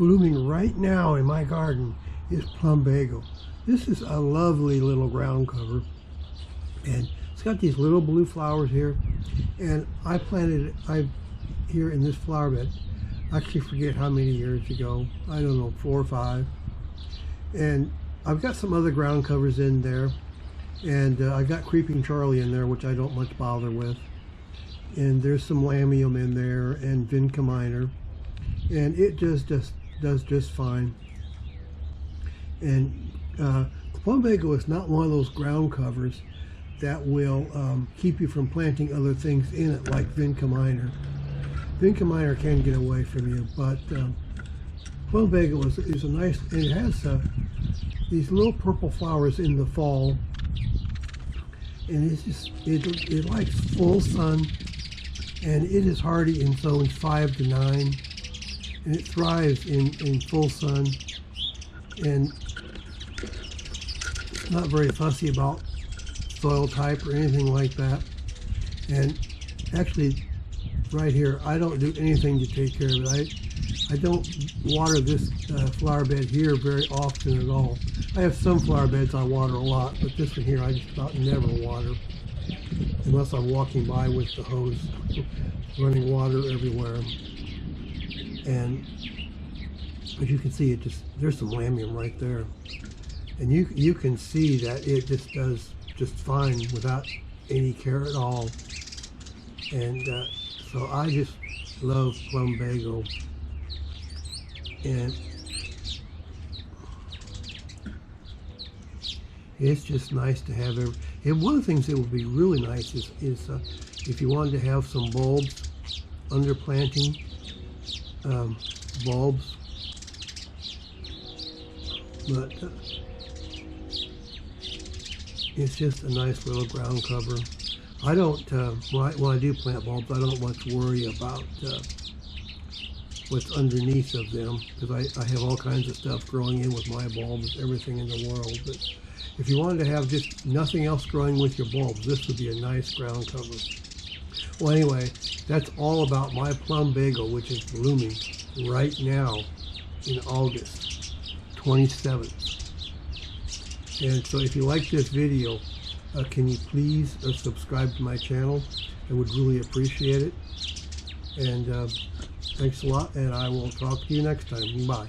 blooming right now in my garden is plumbago. This is a lovely little ground cover, and it's got these little blue flowers here, and I planted it here in this flower bed. I actually forget how many years ago. I don't know, 4 or 5. And I've got some other ground covers in there, and I got Creeping Charlie in there, which I don't much bother with. And there's some lamium in there and vinca minor, and it just does just fine. And plumbago is not one of those ground covers that will keep you from planting other things in it, like vinca minor. Vinca minor can get away from you, but plumbago is a nice, and it has these little purple flowers in the fall, and it's just it likes full sun, and it is hardy in zones 5 to 9, and it thrives in full sun, and it's not very fussy about soil type or anything like that. And actually, right here, I don't do anything to take care of it. I don't water this flower bed here very often at all. I have some flower beds I water a lot, but this one here I just about never water, unless I'm walking by with the hose running water everywhere. And as you can see, there's some lamium right there, and you can see that it just does just fine without any care at all. And so I just love plumbago, and it's just nice to have every. And one of the things that would be really nice is if you wanted to have some bulbs under planting, bulbs, but it's just a nice little ground cover. I don't, when I do plant bulbs, I don't much worry about what's underneath of them, because I have all kinds of stuff growing in with my bulbs, everything in the world. But if you wanted to have just nothing else growing with your bulbs, this would be a nice ground cover. Well, anyway, that's all about my plumbago, which is blooming right now in August 27th. And so if you like this video, can you please subscribe to my channel? I would really appreciate it. And thanks a lot, and I will talk to you next time. Bye.